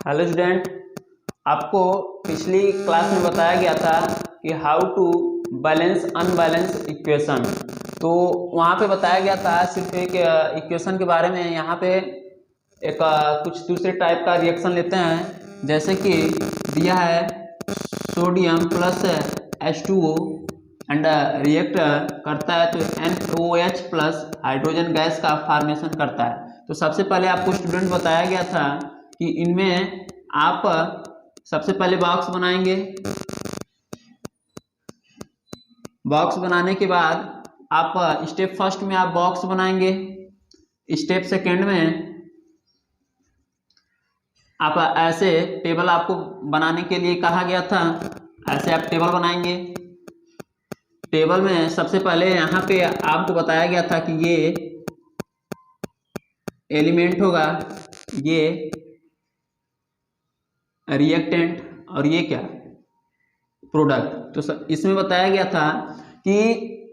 Hello student, आपको पिछली class में बताया गया था कि how to balance unbalance equation. तो वहाँ पे बताया गया था सिर्फ एक इक्वेशन के बारे में। यहाँ पे एक कुछ दूसरे टाइप का रिएक्शन लेते हैं, जैसे कि दिया है sodium plus H2O and react करता है तो NOH प्लस हाइड्रोजन गैस का फॉर्मेशन करता है। तो सबसे पहले आपको स्टूडेंट बताया गया था कि इनमें आप सबसे पहले बॉक्स बनाएंगे। बॉक्स बनाने के बाद आप स्टेप फर्स्ट में आप बॉक्स बनाएंगे। स्टेप सेकेंड में आप ऐसे टेबल आपको बनाने के लिए कहा गया था, ऐसे आप टेबल बनाएंगे। टेबल में सबसे पहले यहाँ पे आपको बताया गया था कि ये एलिमेंट होगा, ये रिएक्टेंट और ये क्या प्रोडक्ट। तो इसमें बताया गया था कि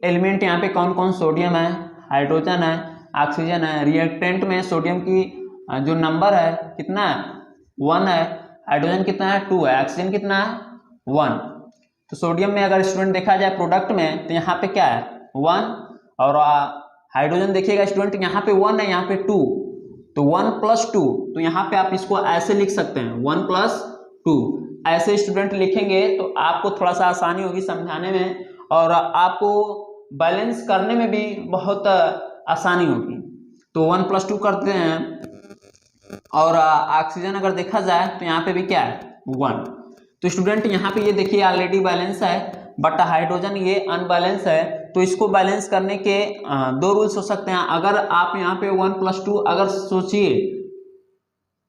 एलिमेंट यहाँ पे कौन कौन, सोडियम है, हाइड्रोजन है, ऑक्सीजन है। रिएक्टेंट में सोडियम की जो नंबर है कितना है 1 है, हाइड्रोजन कितना है 2 है, ऑक्सीजन कितना है 1। तो सोडियम में अगर स्टूडेंट देखा जाए प्रोडक्ट में तो यहाँ पे क्या है 1, और हाइड्रोजन देखिएगा स्टूडेंट यहाँ पे 1 है, यहाँ पे 2, तो 1 + 2। तो यहाँ पे आप इसको ऐसे लिख सकते हैं 1 + 2। ऐसे स्टूडेंट लिखेंगे तो आपको थोड़ा सा आसानी होगी समझाने में, और आपको बैलेंस करने में भी बहुत आसानी होगी। तो 1 + 2 करते हैं। और ऑक्सीजन अगर देखा जाए तो यहाँ पे भी क्या है 1। तो स्टूडेंट यहाँ पे ये देखिए ऑलरेडी बैलेंस है, बट हाइड्रोजन ये अनबैलेंस है। तो इसको बैलेंस करने के दो रूल्स हो सकते हैं। अगर आप यहाँ पे 1 + 2 अगर सोचिए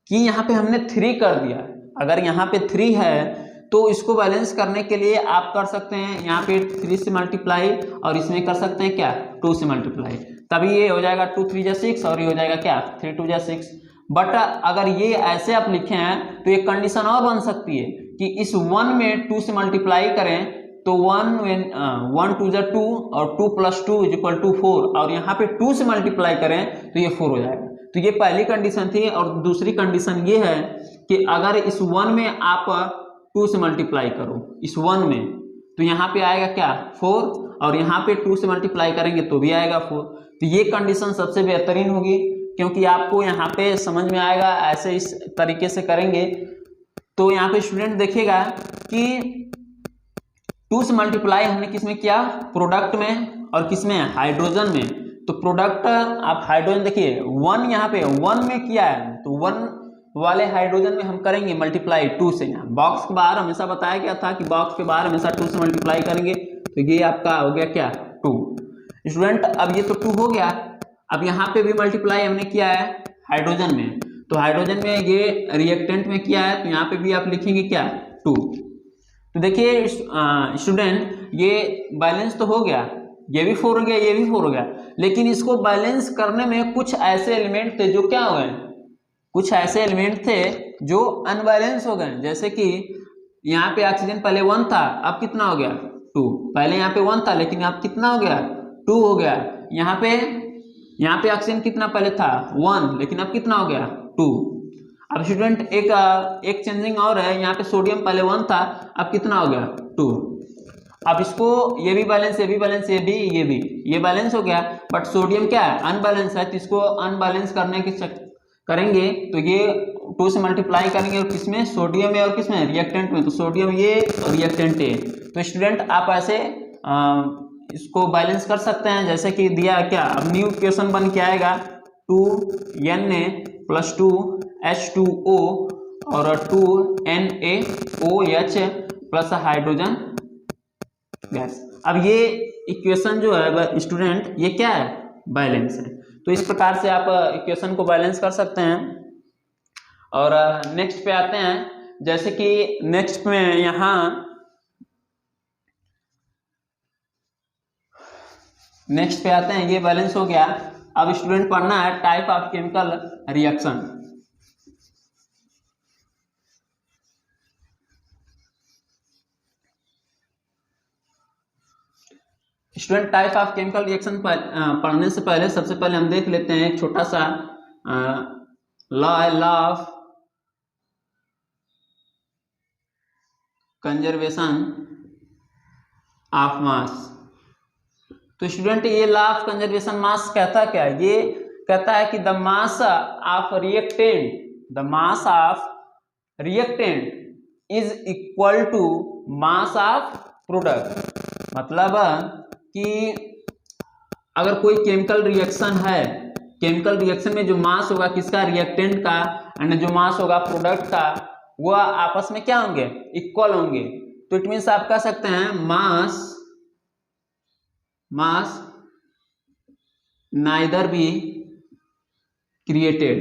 कि यहाँ पे हमने 3 कर दिया, अगर यहाँ पे 3 है तो इसको बैलेंस करने के लिए आप कर सकते हैं यहाँ पे 3 से मल्टीप्लाई, और इसमें कर सकते हैं क्या 2 से मल्टीप्लाई, तभी ये हो जाएगा 2 × 3 = 6, और ये हो जाएगा क्या 3 × 2 = 6। बट अगर ये ऐसे आप लिखे हैं तो एक कंडीशन और बन सकती है कि इस 1 में 2 से मल्टीप्लाई करें तो 1 2 = 2 और 2 + 2 = 4, और यहाँ पे 2 से मल्टीप्लाई करें तो ये 4 हो जाएगा। तो ये पहली कंडीशन थी। और दूसरी कंडीशन ये है कि अगर इस 1 में आप 2 से मल्टीप्लाई करो इस 1 में, तो यहाँ पे आएगा क्या 4, और यहाँ पे 2 से मल्टीप्लाई करेंगे तो भी आएगा 4। तो ये कंडीशन सबसे बेहतरीन होगी, क्योंकि आपको यहाँ पे समझ में आएगा। ऐसे इस तरीके से करेंगे तो यहाँ पे स्टूडेंट देखिएगा कि 2 से मल्टीप्लाई हमने किस में किया, प्रोडक्ट में, और किस में हाइड्रोजन में। तो प्रोडक्ट आप हाइड्रोजन देखिए 1 यहाँ पे 1 में किया है, तो 1 वाले हाइड्रोजन में हम करेंगे मल्टीप्लाई 2 से। यहाँ बॉक्स के बाहर हमेशा बताया गया था कि बॉक्स के बाहर हमेशा 2 से मल्टीप्लाई करेंगे, तो ये आपका हो गया क्या 2। स्टूडेंट अब ये तो 2 हो गया। अब यहाँ पे भी मल्टीप्लाई हमने किया है हाइड्रोजन में, तो हाइड्रोजन में ये रिएक्टेंट में किया है, तो यहाँ पे भी आप लिखेंगे क्या 2। तो देखिए स्टूडेंट ये बैलेंस तो हो गया, ये भी 4 हो गया, ये भी 4 हो गया, लेकिन इसको बैलेंस करने में कुछ ऐसे एलिमेंट थे जो क्या हो गए, कुछ ऐसे एलिमेंट थे जो अनबैलेंस हो गए। जैसे कि यहाँ पे ऑक्सीजन पहले 1 था, अब कितना हो गया 2। पहले यहाँ पे 1 था लेकिन अब कितना हो गया 2 हो गया। यहाँ पे ऑक्सीजन कितना पहले था 1, लेकिन अब कितना हो गया 2। अब स्टूडेंट एक चेंजिंग और है, यहाँ पे सोडियम पहले 1 था, अब कितना हो गया 2। अब इसको ये भी बैलेंस, ये भी बैलेंस, ये बैलेंस हो गया, बट सोडियम क्या है अनबैलेंस है। तो इसको अनबैलेंस करने के करेंगे तो ये 2 से मल्टीप्लाई करेंगे, और किसमें सोडियम में और किसमें रिएक्टेंट में, तो सोडियम ये और रिएक्टेंट ये। तो स्टूडेंट आप ऐसे इसको बैलेंस कर सकते हैं। जैसे कि दिया क्या, अब न्यू इक्वेशन बन के आएगा 2Na + 2H2O और 2NaOH प्लस हाइड्रोजन गैस। अब ये इक्वेशन जो है स्टूडेंट ये क्या है बैलेंस है। तो इस प्रकार से आप इक्वेशन को बैलेंस कर सकते हैं। और नेक्स्ट पे आते हैं, जैसे कि नेक्स्ट में यहाँ नेक्स्ट पे आते हैं, ये बैलेंस हो गया। अब स्टूडेंट पढ़ना है type of chemical reaction. Student type of chemical reaction पढ़ने से पहले सबसे पहले हम देख लेते हैं एक छोटा सा लॉ है law of conservation of mass. तो स्टूडेंट ये लॉ ऑफ कंजर्वेशन मास कहता क्या है? ये कहता है कि the mass of reactant is equal to mass of product. मतलब कि अगर कोई केमिकल रिएक्शन है, केमिकल रिएक्शन में जो मास होगा किसका? रिएक्टेंट का, एंड जो मास होगा प्रोडक्ट का, वह आपस में क्या होंगे? इक्वल होंगे। तो इट मीन्स आप कह सकते हैं mass neither be created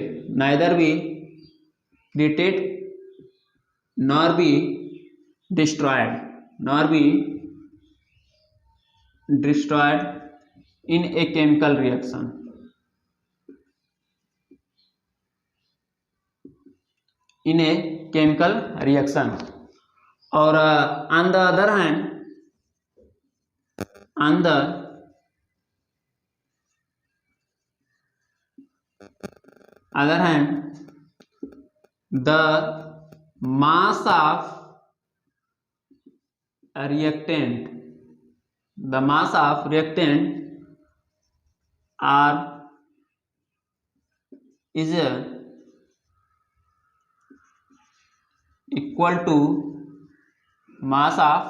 nor be destroyed in a chemical reaction। और on the other hand the mass of reactant is equal to mass of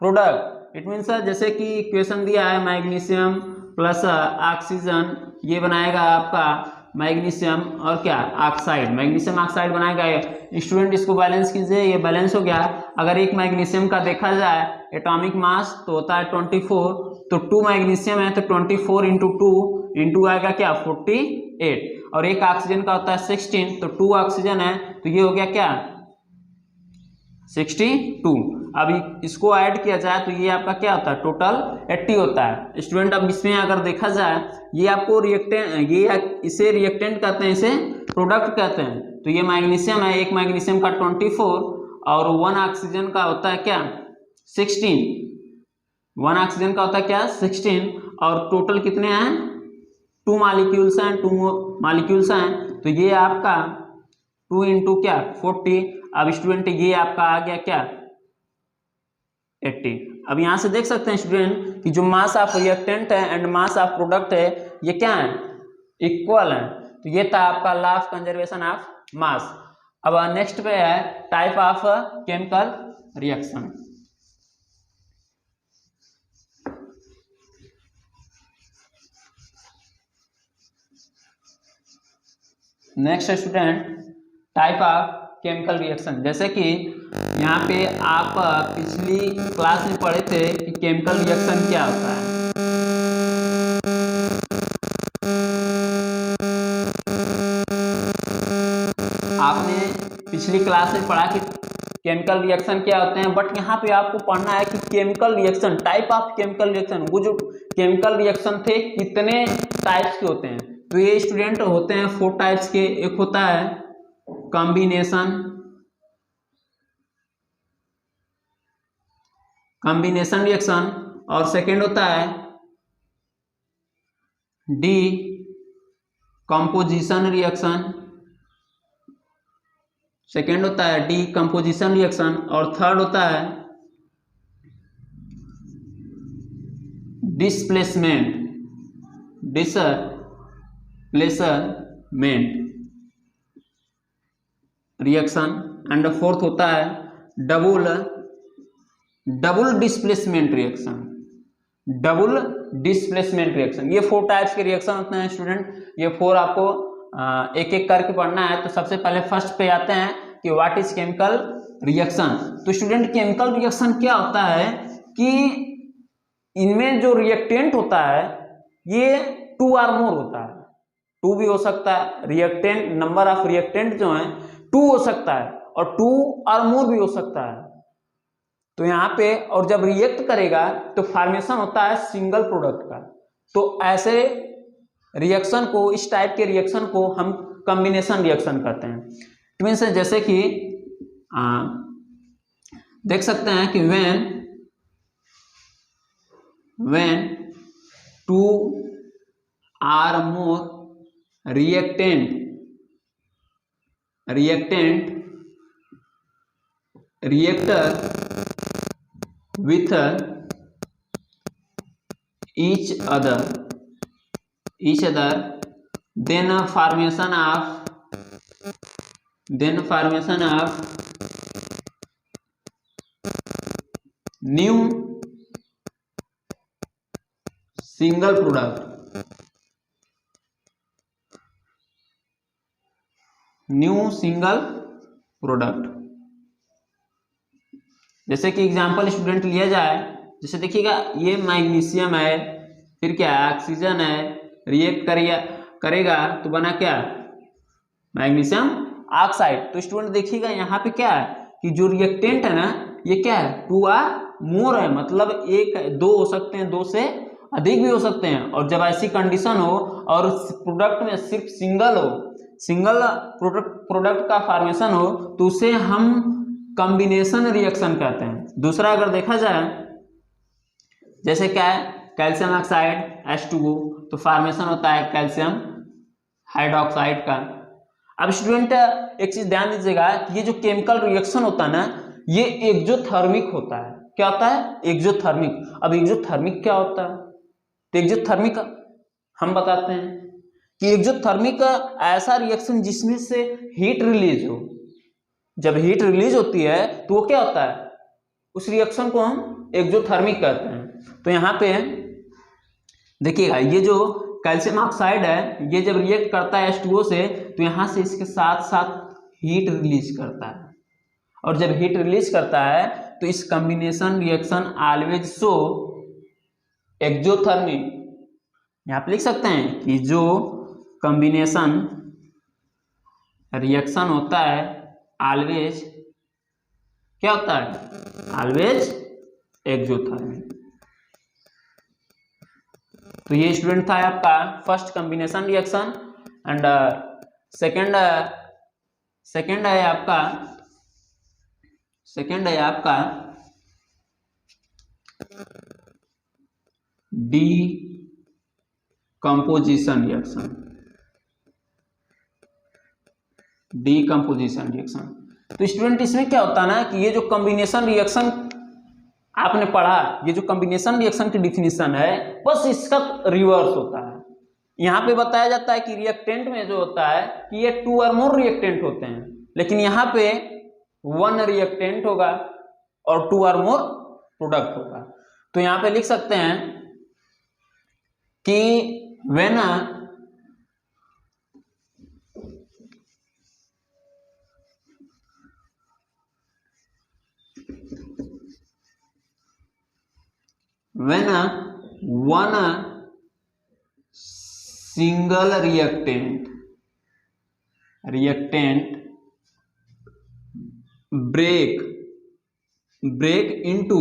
product. It means जैसे कि इक्वेशन दिया है मैग्नीशियम प्लस ऑक्सीजन, ये बनाएगा आपका magnesium और क्या? ऑक्साइड, मैग्नीशियम ऑक्साइड बनाएगा। स्टूडेंट इसको बैलेंस कीजिए, ये बैलेंस हो गया। अगर एक मैग्नीशियम का देखा जाए एटॉमिक मास तो होता है 24, तो 2 मैग्नीशियम है तो 24 इंटू 2 इंटू आएगा क्या? 48। और एक ऑक्सीजन का होता है 16, तो 2 ऑक्सीजन है तो ये हो गया क्या? 62। अब इसको ऐड किया जाए तो ये आपका क्या होता है? टोटल 80 होता है। स्टूडेंट अब इसमें अगर देखा जाए ये आपको इसे रिएक्टेंट कहते हैं, इसे प्रोडक्ट कहते हैं। तो ये मैग्नीशियम है, एक मैग्नीशियम का 24 और 1 ऑक्सीजन का होता है क्या? 16। 1 ऑक्सीजन का होता है क्या? 16। और टोटल कितने हैं? 2 मॉलिक्यूल्स हैं, तो ये आपका 2 इंटू क्या? 40। अब स्टूडेंट ये आपका आ गया क्या? 80। अब यहां से देख सकते हैं स्टूडेंट कि जो मास ऑफ रिएक्टेंट है एंड मास ऑफ प्रोडक्ट है ये क्या है? इक्वल है। तो ये था आपका law of conservation of mass. अब नेक्स्ट पे है type of chemical reaction. Next student type of chemical reaction. जैसे कि यहाँ पे आप पिछली क्लास में पढ़े थे कि केमिकल रिएक्शन क्या होता है। आपने पिछली क्लास में पढ़ा कि केमिकल रिएक्शन क्या होते हैं, बट यहाँ पे आपको पढ़ना है कि chemical reaction, type of chemical reaction, वो जो केमिकल रिएक्शन थे कितने टाइप्स के होते हैं। तो ये स्टूडेंट होते हैं 4 टाइप्स के। एक होता है कॉम्बिनेशन रिएक्शन, और सेकेंड होता है डीकम्पोजिशन रिएक्शन, और थर्ड होता है डिस्प्लेसमेंट रिएक्शन, एंड फोर्थ होता है डबल डिस्प्लेसमेंट रिएक्शन। ये 4 टाइप्स के रिएक्शन होते हैं स्टूडेंट। ये 4 आपको एक एक करके पढ़ना है। तो सबसे पहले फर्स्ट पे आते हैं कि व्हाट इज केमिकल रिएक्शन। तो स्टूडेंट केमिकल रिएक्शन क्या होता है कि इनमें जो रिएक्टेंट होता है ये 2 और मोर होता है। 2 भी हो सकता है, रिएक्टेंट नंबर ऑफ रिएक्टेंट जो है 2 हो सकता है और 2 और मोर भी हो सकता है। तो यहाँ पे और जब रिएक्ट करेगा तो फॉर्मेशन होता है सिंगल प्रोडक्ट का। तो ऐसे रिएक्शन को, इस टाइप के रिएक्शन को हम कॉम्बिनेशन रिएक्शन कहते हैं। इट मीन्स जैसे कि देख सकते हैं कि when 2 or more reactant reactor with each other then formation of new single product जैसे कि एग्जांपल स्टूडेंट लिया जाए, जैसे देखिएगा ये मैग्नीशियम है, फिर क्या है ऑक्सीजन है, रिएक्ट करेगा तो बना क्या मैग्नीशियम ऑक्साइड। तो स्टूडेंट देखिएगा यहाँ पे क्या है कि जो रिएक्टेंट है ना ये क्या है 2 आर मोर है, मतलब एक दो हो सकते हैं, 2 से अधिक भी हो सकते हैं। और जब ऐसी कंडीशन हो और प्रोडक्ट में सिर्फ सिंगल प्रोडक्ट का फॉर्मेशन हो तो उसे हम कॉम्बिनेशन रिएक्शन कहते हैं। दूसरा अगर देखा जाए जैसे क्या है कैल्शियम ऑक्साइड H2O, तो फॉर्मेशन होता है कैल्शियम हाइड्रोक्साइड का। अब स्टूडेंट एक चीज ध्यान दीजिएगा कि ये जो केमिकल रिएक्शन होता है ना ये एक्सोथर्मिक होता है। क्या होता है एक्सोथर्मिक। अब एक्सोथर्मिक क्या होता है, तो एक्सोथर्मिक हम बताते हैं कि एक्सोथर्मिक ऐसा रिएक्शन जिसमें से हीट रिलीज हो। जब हीट रिलीज होती है तो वो क्या होता है, उस रिएक्शन को हम एक्सोथर्मिक कहते हैं। तो यहाँ पे देखिएगा ये जो कैल्शियम ऑक्साइड है ये जब रिएक्ट करता है H2O से तो यहाँ से इसके साथ साथ हीट रिलीज करता है, और जब हीट रिलीज करता है तो इस combination reaction always show exothermic. यहाँ पे लिख सकते हैं कि जो कॉम्बिनेशन रिएक्शन होता है ऑलवेज क्या होता है, ऑलवेज एक्सोथर्मिक। तो ये स्टूडेंट था आपका first combination reaction. And second है आपका डीकम्पोजिशन रिएक्शन। तो स्टूडेंट इसमें क्या होता है ना कि ये जो कॉम्बिनेशन रिएक्शन आपने पढ़ा, ये जो कॉम्बिनेशन रिएक्शन की डिफिनीशन है बस इसका रिवर्स होता है। यहाँ पे बताया जाता है कि रिएक्टेंट में जो होता है कि ये 2 और मोर रिएक्टेंट होते हैं, लेकिन यहाँ पे 1 रिएक्टेंट होगा और 2 और मोर प्रोडक्ट होगा। तो यहाँ पे लिख सकते हैं कि when one single reactant break into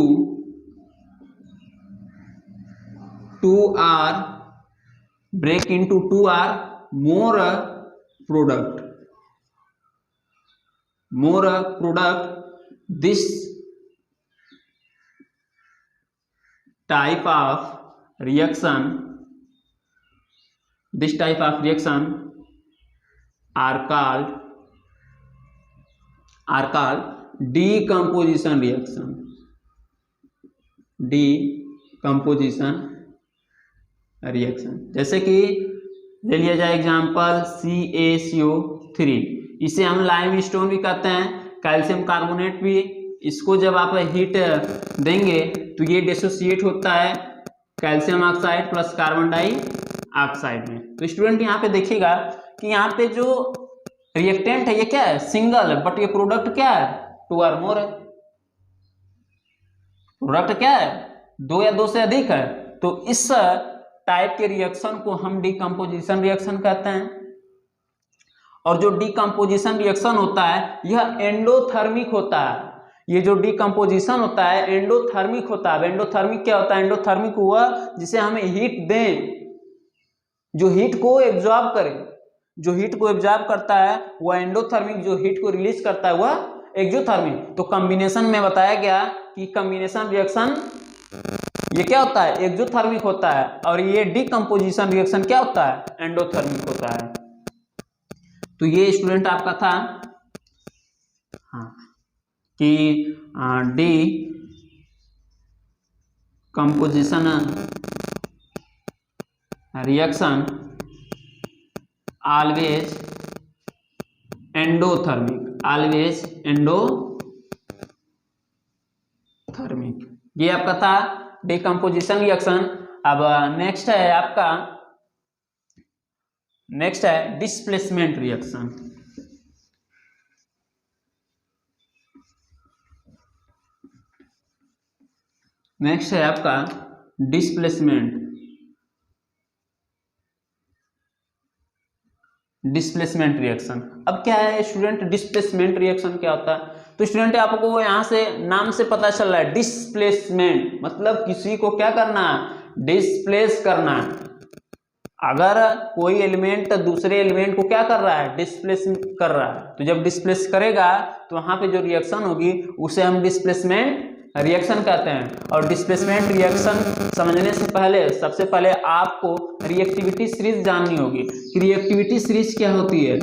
2 or more product, this type of reaction are called decomposition reaction। जैसे कि ले लिया जाए एग्जांपल CaCO3, इसे हम लाइम स्टोन भी कहते हैं, कैल्शियम कार्बोनेट भी। इसको जब आप हीट देंगे तो ये डिसोसिएट होता है calcium oxide plus carbon dioxide में। तो स्टूडेंट यहाँ पे देखिएगा कि यहाँ पे जो रिएक्टेंट है ये क्या है सिंगल है, बट ये प्रोडक्ट क्या है 2 और मोर है। प्रोडक्ट क्या है 2 या 2 से अधिक है। तो इस टाइप के रिएक्शन को हम डीकम्पोजिशन रिएक्शन कहते हैं। और जो डीकम्पोजिशन रिएक्शन होता है यह एंडोथर्मिक होता है। ये जो डीकम्पोजिशन होता है एंडोथर्मिक होता है। एंडोथर्मिक क्या होता है, एंडोथर्मिक हुआ जिसे हमें हीट दें, जो हीट को एब्जॉर्ब करे। जो हीट को एब्जॉर्ब करता है वह एंडोथर्मिक, जो हीट को रिलीज करता है वह एक्सोथर्मिक। तो कॉम्बिनेशन में बताया गया कि कॉम्बिनेशन रिएक्शन ये क्या होता है, एक्सोथर्मिक होता है, और ये डीकंपोजिशन रिएक्शन क्या होता है, एंडोथर्मिक होता है। तो ये स्टूडेंट आपका था हाँ कि D composition reaction always endothermic, always endothermic, ये आपका था डिकम्पोजिशन रिएक्शन। अब नेक्स्ट है आपका, नेक्स्ट है डिस्प्लेसमेंट रिएक्शन। नेक्स्ट है आपका डिस्प्लेसमेंट रिएक्शन। अब क्या है स्टूडेंट, डिस्प्लेसमेंट रिएक्शन क्या होता है? तो स्टूडेंट आपको यहाँ से नाम से पता चल रहा है, डिस्प्लेसमेंट मतलब किसी को क्या करना है, डिस्प्लेस करना। अगर कोई एलिमेंट दूसरे एलिमेंट को क्या कर रहा है, डिस्प्लेस कर रहा है, तो जब डिस्प्लेस करेगा तो वहां पे जो रिएक्शन होगी उसे हम डिस्प्लेसमेंट रिएक्शन कहते हैं। और डिस्प्लेसमेंट रिएक्शन समझने से पहले सबसे पहले आपको रिएक्टिविटी सीरीज जाननी होगी कि रिएक्टिविटी सीरीज क्या होती है।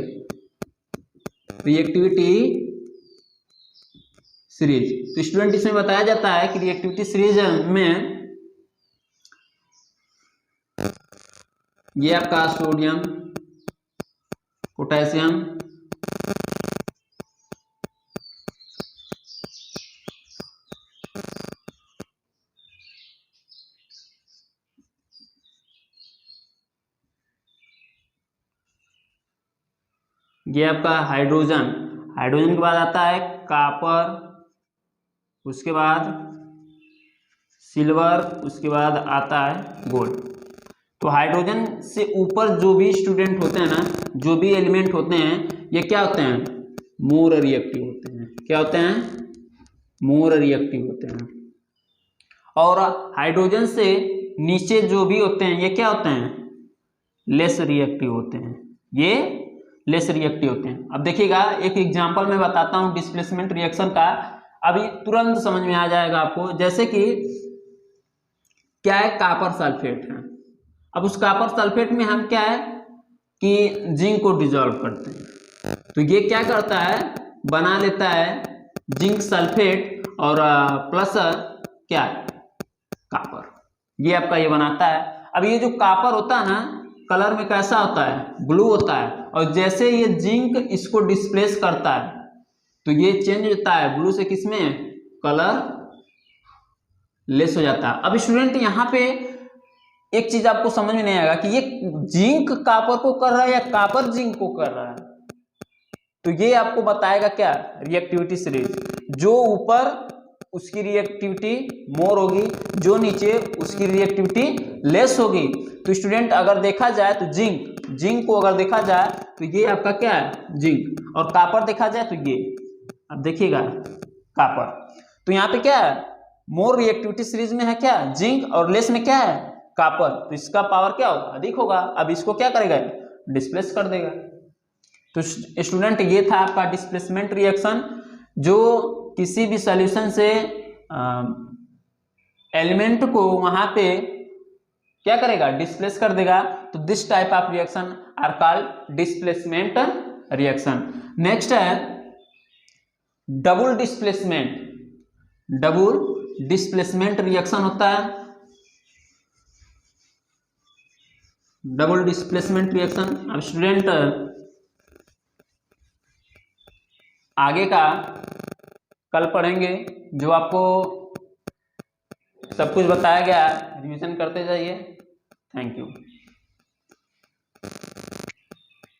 रिएक्टिविटी सीरीज, तो स्टूडेंट इसमें बताया जाता है कि रिएक्टिविटी सीरीज में ये आपका सोडियम, पोटेशियम, ये आपका हाइड्रोजन, हाइड्रोजन के बाद आता है कॉपर, उसके बाद सिल्वर, उसके बाद आता है गोल्ड। तो हाइड्रोजन से ऊपर जो भी स्टूडेंट होते हैं ना, जो भी एलिमेंट होते हैं, ये क्या होते हैं, मोर रिएक्टिव होते हैं। क्या होते हैं, मोर रिएक्टिव होते हैं। और हाइड्रोजन से नीचे जो भी होते हैं ये क्या होते हैं, लेस रिएक्टिव होते हैं। ये लेस रिएक्टिव होते हैं। अब देखिएगा एक एग्जांपल मैं बताता हूं डिस्प्लेसमेंट रिएक्शन का, अभी तुरंत समझ में आ जाएगा आपको। जैसे कि क्या है, कॉपर सल्फेट है। अब उस कॉपर सल्फेट में हम क्या है कि जिंक को डिजोल्व करते हैं, तो ये क्या करता है, बना लेता है जिंक सल्फेट और प्लस क्या, कॉपर, ये आपका ये बनाता है। अब ये जो कॉपर होता है ना, कलर में कैसा होता है, ब्लू होता है, और जैसे ये जिंक इसको डिस्प्लेस करता है तो ये चेंज होता है ब्लू से किसमें, कलर लेस हो जाता है। अब स्टूडेंट यहाँ पे एक चीज आपको समझ में नहीं आएगा कि ये जिंक कॉपर को कर रहा है या कॉपर जिंक को कर रहा है। तो ये आपको बताएगा क्या, रिएक्टिविटी सीरीज। जो ऊपर उसकी रिएक्टिविटी मोर होगी, जो नीचे उसकी रिएक्टिविटी लेस होगी। तो स्टूडेंट अगर देखा जाए तो जिंक को अगर देखा जाए तो ये आपका क्या है, जिंक, और कॉपर देखा जाए तो ये, अब देखिएगा कॉपर। तो यहाँ पे क्या है, मोर रिएक्टिविटी सीरीज में है क्या, जिंक, और लेस में क्या है, कॉपर। तो इसका पावर क्या होगा, अधिक होगा। अब इसको क्या करेगा, डिस्प्लेस कर देगा। तो स्टूडेंट ये था आपका डिस्प्लेसमेंट रिएक्शन, जो किसी भी सॉल्यूशन से एलिमेंट को वहां पे क्या करेगा, डिस्प्लेस कर देगा। तो this type of reaction are called displacement reaction. Next है डबल डिस्प्लेसमेंट रिएक्शन होता है। डबल डिस्प्लेसमेंट रिएक्शन, अब स्टूडेंट आगे का कल पढ़ेंगे, जो आपको सब कुछ बताया गया, रिवीजन करते जाइए। Thank you.